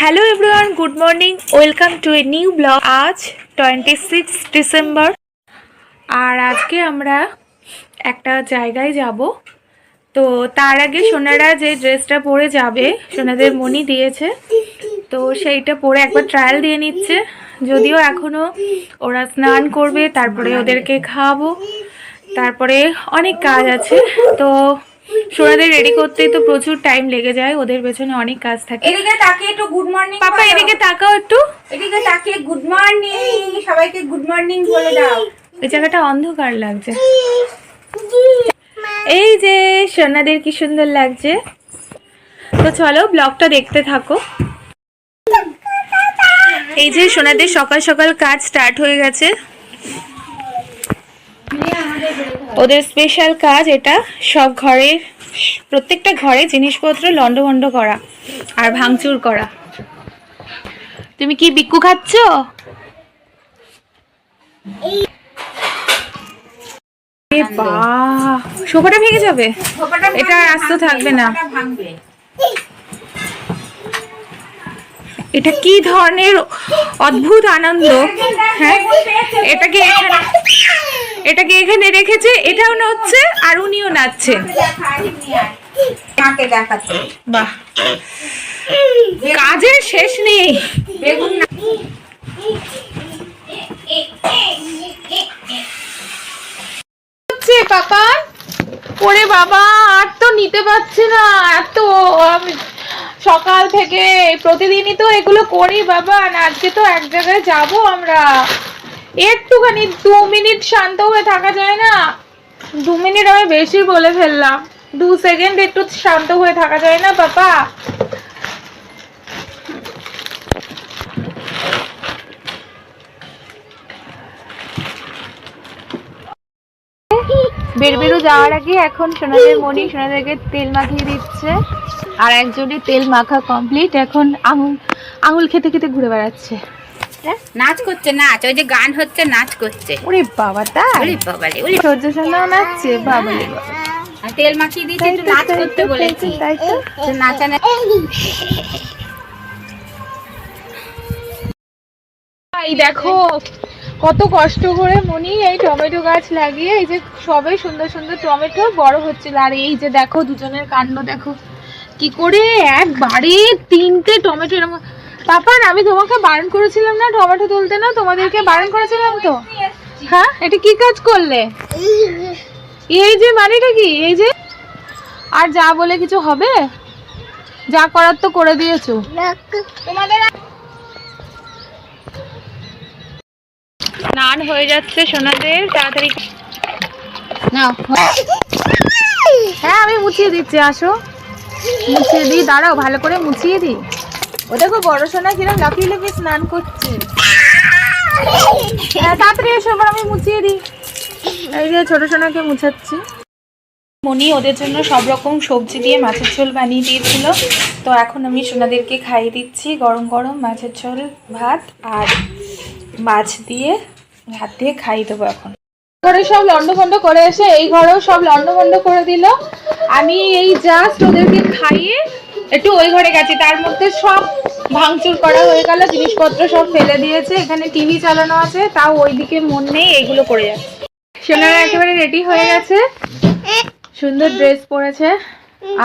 Hello everyone, good morning, welcome to a new blog. আজ 26 December আর আজকে আমরা একটা জায়গায় যাব। তো তার আগে সোনারা যে ড্রেসটা পরে যাবে, সোনাদের মনি দিয়েছে, তো সেইটা পরে একবার ট্রায়াল দিয়ে নিচ্ছে। যদিও এখনও ওরা স্নান করবে, তারপরে ওদেরকে খাওয়াবো, তারপরে অনেক কাজ আছে। তো সোনাদের রেডি করতেই তো প্রচুর টাইম লেগে যায়, ওদের পেছনে অনেক কাজ থাকে। এদিকে তাকিয়ে একটু গুড মর্নিং পাপা এদিকে তাকাও একটু। এদিকে তাকিয়ে গুড মর্নিং, সবাইকে গুড মর্নিং বলে দাও। এই জায়গাটা অন্ধকার লাগছে। এই যে সোনাদের কি সুন্দর লাগছে। তো চলো ব্লগটা দেখতে থাকো। এই যে সোনাদের সকাল সকাল কাজ স্টার্ট হয়ে গেছে, ওদের স্পেশাল কাজ এটা। সব ঘরের প্রত্যেকটা ঘরে জিনিসপত্র লন্ডভন্ড করা আর ভাঙচুর করা। তুমি কি বিক্কু খাচ্ছ? সোফাটা ভেঙে যাবে, এটা আস্ত থাকবে না। এটা কি ধরনের অদ্ভুত আনন্দ। হ্যাঁ, এটাকে এখানে রেখেছে, এটাও নাচছে আর উনিও নাচছে। বাহ, কাজের শেষ নেই। পাপা ওরে বাবা, আর তো নিতে পারছি না এত। সকাল থেকে প্রতিদিনই তো এগুলো করি বাবা, আজকে তো এক জায়গায় যাব আমরা। একটুখানি 2 মিনিট শান্ত হয়ে থাকা যায় না? 2 মিনিট আমি বেশি বলে ফেললাম, 2 সেকেন্ড একটু শান্ত হয়ে থাকা যায় না পাপা? বেরবেরো যাওয়ার আগে এখন সোনাদের মনি সোনাদেরকে তেল মাখিয়ে দিচ্ছে, আর একজনের তেল মাখা কমপ্লিট। এখন আঙুল খেতে খেতে ঘুরে বেড়াচ্ছে, নাচ করছে, নাচ ওই যে গান হচ্ছে, নাচ করছে। ওরে বাবা, তাই? ওরে বাবা রে, ওরে সূর্য সোনাও নাচছে, বাবা রে বাবা। আর তেল মাখিয়ে দিয়েছে, একটু নাচ করতে বলেছি, তাই তো। নাচা না। এই দেখো কত কষ্ট করে মনি এই টমেটো গাছ লাগিয়ে, এই যে সবে সুন্দর সুন্দর টমেটো বড় হচ্ছিল। আর এই যে দেখো দুজনের কাণ্ড দেখো, কি করে একবারে 3টে টমেটো এরকম। পাপান, আমি তোমাকে বারণ করেছিলাম না টমেটো তুলতে? না, তোমাদেরকে বারণ করেছিলাম তো। হ্যাঁ, এটা কি কাজ করলে? এই যে মানেটা কি? এই যে আর যা বলে কিছু হবে? যা করার তো করে দিয়েছো তোমাদের। স্নান হয়ে যাচ্ছে সোনাদের, তাড়াতাড়ি নাও। হ্যাঁ, আমি মুছিয়ে দিচ্ছি, আসো মুছিয়ে দিই, দাঁড়াও ভালো করে মুছিয়ে দিই। ও দেখো বড় সোনা কিরম লাফিয়ে লাফিয়ে স্নান করছে। তাড়াতাড়ি এসো, আমি মুছিয়ে দিই। এই যে ছোট সোনাকে মুছাচ্ছি। মনি ওদের জন্য সব রকম সবজি দিয়ে মাছের ঝোল বানিয়ে দিয়েছিল, তো এখন আমি সোনাদেরকে খাইয়ে দিচ্ছি গরম গরম মাছের ঝোল, ভাত আর মাছ দিয়ে হাত দিয়ে খাইয়ে দেবো। এখন ঘরে সব লন্ডভন্ড করে এসে এই ঘরেও সব লন্ডভন্ড করে দিল। আমি এই জাস্ট ওদেরকে খাইয়ে একটু ওই ঘরে গেছি, তার মধ্যে সব ভাঙচুর করা হয়ে গেল, জিনিসপত্র সব ফেলে দিয়েছে। এখানে টিভি চালানো আছে, তাও ওইদিকে মন নেই, এইগুলো করে যাচ্ছে। সোনারা একেবারে রেডি হয়ে গেছে, সুন্দর ড্রেস পরেছে।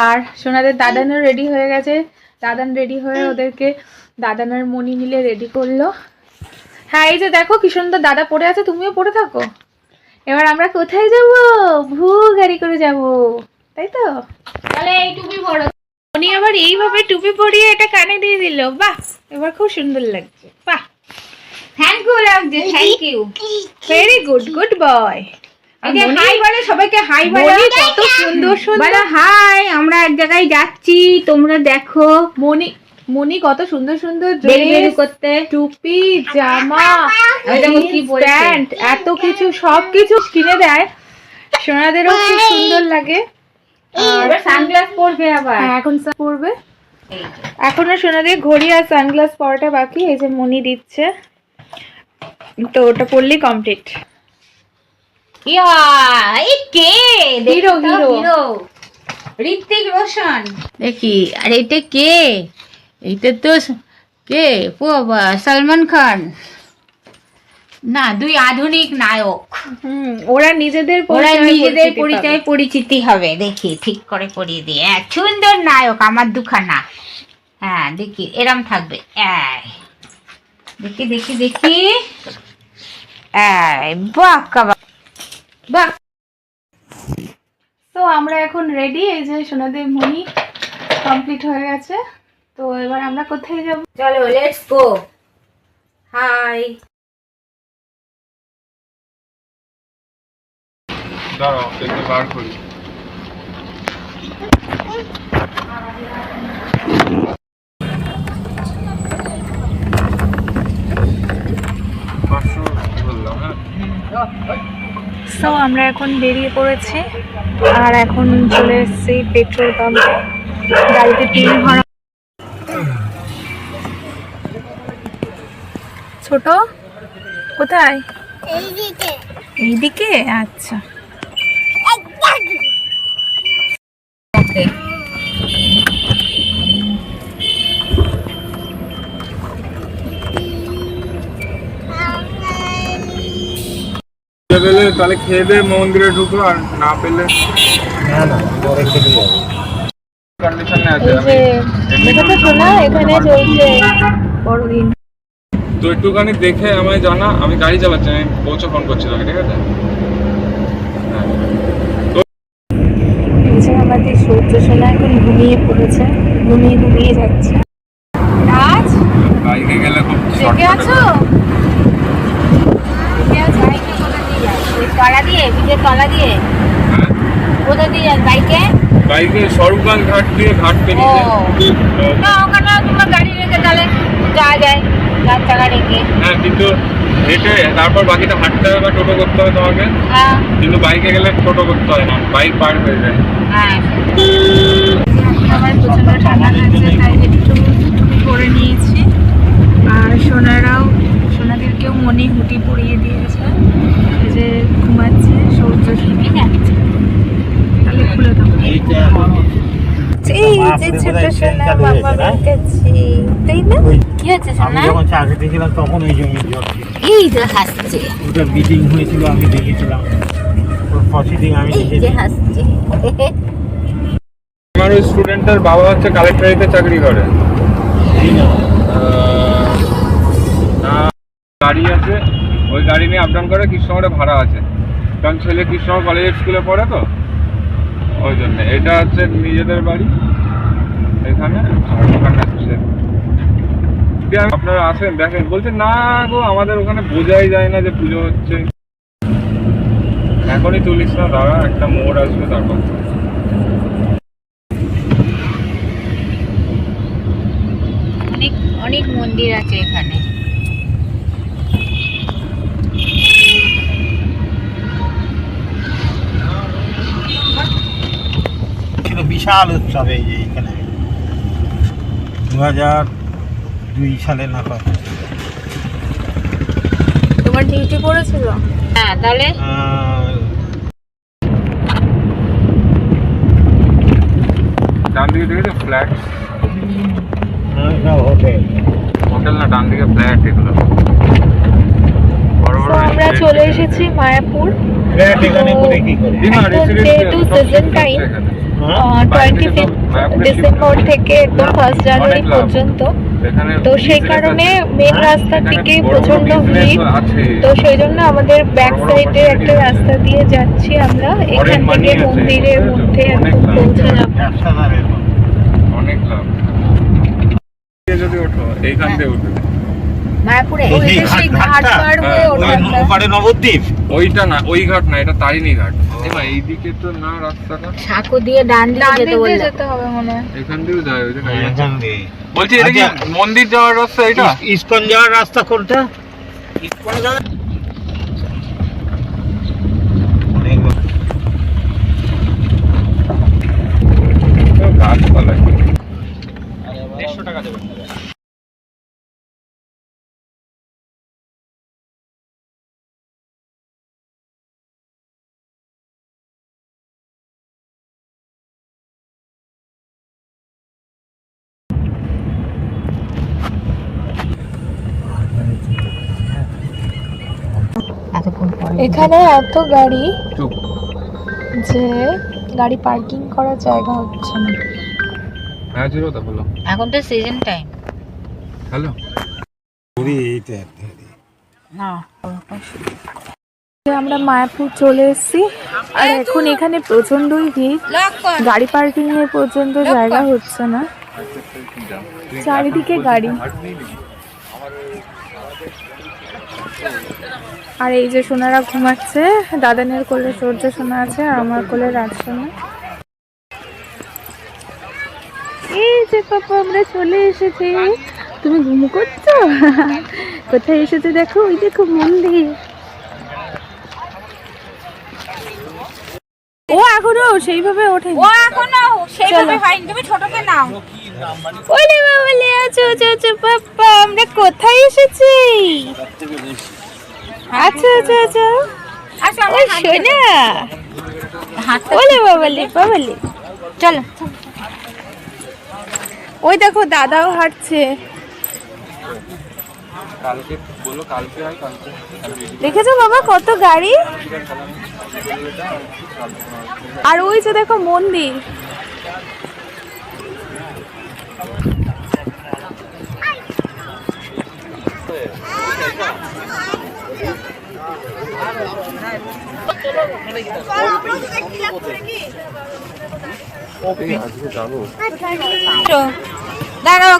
আর সোনাদের দাদানও রেডি হয়ে গেছে, দাদান রেডি হয়ে ওদেরকে দাদানার মনি মিলে রেডি করলো। হ্যাঁ, এই যে দেখো কি সুন্দর দাদা পরে আছে, তুমিও পরে থাকো। এবার আমরা কোথায় যাব? ভূ গাড়ি করে যাব, তাই তো? তাহলে এই টুপি পরো। উনি আবার এইভাবে টুপি পরিয়ে এটা কানে দিয়ে দিল। বাহ, এবার খুব সুন্দর লাগছে। বাহ, থ্যাংক ইউ লাগছে, thank you, very good, good boy. Hi বলে সবাইকে, হাই বলে। কত সুন্দর সুন্দর বলো হাই, আমরা এক জায়গায় যাচ্ছি, তোমরা দেখো। মনি কত সুন্দর সুন্দর ড্রেস করতে, টুপি, জামা, কি প্যান্ট, এত কিছু সবকিছু কিনে দেয়। সোনাদেরও খুব সুন্দর লাগে। এবার সানগ্লাস পরবে আবার। এখন পরবে। এখনো সোনাদের ঘড়ি আর সানগ্লাস পরাটা বাকি। এই যে মনি দিচ্ছে, তো ওটা পরলেই কমপ্লিট। ইয়া, এই কে? Hero, hero, hero Hrithik Roshan. দেখি, আর এটা কে? এইটা তো কে বাবা সালমান খান না, দুই আধুনিক নায়ক। ওরা নিজেদের ওরা নিজেদের পরিচয় পরিচয় পরিচিতি হবে। দেখি ঠিক করে পরিয়ে দিয়ে, সুন্দর নায়ক আমার দুখানা। হ্যাঁ দেখি এরম থাকবে। দেখি দেখি দেখি, বাহ কাবা বাহ। তো আমরা এখন রেডি। এই যে সোনাদের মুনি কমপ্লিট হয়ে গেছে। তো এবার আমরা কোথায় যাব? চলো লেটস গো। হাই। দাঁড়াও দেখে বার করি। বললাম হ্যাঁ। সো আমরা এখন বেরিয়ে পড়েছি আর এখন চলে এসেছি পেট্রোল পাম্পে। গাড়িতে তেল ভরা। ছোট কোথায়? এইদিকে। আচ্ছা ওকে। পেলে তাহলে খেয়ে দিয়ে মন্দিরে ঢুকো, আর না পেলে কন্ডিশনে আছে। এই যে দেখেছো না, এখানে চলছে বড়দিন। তো একটুখানি দেখে আমায় জানা, আমি গাড়ি চালাচ্ছি, আমি পৌঁছে ফোন করছি তোকে, ঠিক আছে? এই যে আমাদের সূর্য সোনা এখন ঘুমিয়ে পড়েছে, ঘুমিয়ে যাচ্ছে। রাজ বাইকে গেলে খুব জেগে আছো? তলা দিয়ে, ব্রিজের তলা দিয়ে কোথা দিয়ে যান বাইকে? বাইকে স্বরূপগঞ্জ ঘাট দিয়ে ঘাট পেরিয়ে না ওখানে তোমার গাড়ি রেখে তাহলে যাওয়া যায়, গাড়ি চাকা রেখে। হ্যাঁ, কিন্তু হেঁটে তারপর বাকিটা হাঁটতে হবে বা টোটো করতে হবে তোমাকে। হ্যাঁ কিন্তু বাইকে গেলে টোটো করতে হয় না, বাইক পার হয়ে যায়। হ্যাঁ। আমার প্রচন্ড ঠান্ডা লাগছে, তাই একটু টুপি পরে নিয়েছি। আর সোনাদেরকেও মনে হুটি পরিয়ে দিয়েছে, এই যে ঘুমাচ্ছে সূর্য শিখে যাচ্ছে। তাহলে খুলে দেবো। এই যে ছোট সোনা বাবা বেঁকেছি, তাই না? কি হচ্ছে সোনা? যখন চাকরিতে ছিলাম তখন ওই জমি ছিল। এই যে হাসছে, ওটা মিটিং হয়েছিল, আমি দেখেছিলাম। ওর প্রসিডিং আমি এই যে দেখেছি। হাসছে। আমার ওই স্টুডেন্টের বাবা হচ্ছে কালেক্টরেটে চাকরি করে। গাড়ি আছে, ওই গাড়ি নিয়ে আপ ডাউন করে। কৃষ্ণনগরে ভাড়া আছে, কারণ ছেলে কৃষ্ণনগর কলেজের স্কুলে পড়ে, তো ওই জন্য। এটা হচ্ছে নিজেদের বাড়ি এখানে, আর ওখানে হচ্ছে। আপনারা আসেন দেখেন। বলছে না গো, আমাদের ওখানে বোঝাই যায় না যে পুজো হচ্ছে। এখনই তুলিস না, দাঁড়া, একটা মোড় আসবে তারপর। অনেক অনেক মন্দির আছে এখানে। ছিল বিশাল উৎসব এই যে এখানে 2002 সালে নাগাদ। তোমার ডিউটি পড়েছিল? হ্যাঁ তাহলে ডান দিকে দেখেছো ফ্ল্যাট? হোটেল হোটেল না, ডান দিকে ফ্ল্যাট। এগুলো বড় বড়। আমরা চলে এসেছি মায়াপুর। ফ্ল্যাট এখানে করে কি করে? যেহেতু সিজন টাইম 25 ডিসেম্বর থেকে একদম 1 জানুয়ারি পর্যন্ত, তো সেই কারণে মেন রাস্তার দিকে প্রচন্ড ভিড়। তো সেই জন্য আমাদের ব্যাক সাইডে একটা রাস্তা দিয়ে যাচ্ছি আমরা। এখান থেকে মন্দিরের মধ্যে এখন পৌঁছে যাব। ব্যবসাদারের অনেক লাভ। যদি ওঠো এইখান থেকে উঠবে। মায়াপুরে ওই যে সেই ঘাট পার হয়ে ওঠাটা। ওপারে নবদ্বীপ। ওইটা না, ওই ঘাট না, এটা তারিণী ঘাট। এবার এইদিকে তো না রাস্তাটা, সাঁকো দিয়ে ডান দিকে যেতে বললো। যেতে হবে মনে হয়। এখান দিয়েও যায়। ওই যে গাড়ি যাচ্ছে। এখান দিয়ে বলছি এটা কি আচ্ছা। মন্দির যাওয়ার রাস্তা এটা? ইসকন যাওয়ার রাস্তা কোনটা? ইসকন যাওয়ার অনেক লোক। গাছপালা 150 টাকা দেবেন। এখানে এত গাড়ি চুপ। যে গাড়ি পার্কিং করার জায়গা হচ্ছে না। হ্যাঁ ছিল তো বলো। এখন তো সিজন টাইম হ্যালো। না। আমরা মায়াপুর চলে এসেছি আর এখন এখানে প্রচন্ডই ভিড়, গাড়ি পার্কিং এর পর্যন্ত জায়গা হচ্ছে না, চারিদিকে গাড়ি। আর এই যে সোনারা ঘুমাচ্ছে, দাদানের কোলে সূর্য সোনা আছে আর আমার কোলে রাত সোনা। এই যে পাপা আমরা চলে এসেছি। তুমি ঘুম করছো? কোথায় এসেছে দেখো, ওই দেখো মন্দির। ও এখনো সেইভাবে ওঠে, ও এখনো সেইভাবে হয়নি, তুমি ছোটকে নাও। ওলে বাবলে আছো আছো আছো পাপা, আমরা কোথায় এসেছি? আচ্ছা আচ্ছা আচ্ছা, আসো ও সোনা, হাতটা ওলে বাবলে বাবলে, চলো। ওই দেখো দাদাও হাঁটছে। কালকে বলো, কালকে হয় কালকে। দেখেছো বাবা কত গাড়ি, আর ওই যে দেখো মন্দির। আজকে যাবো। দাঁড়াও।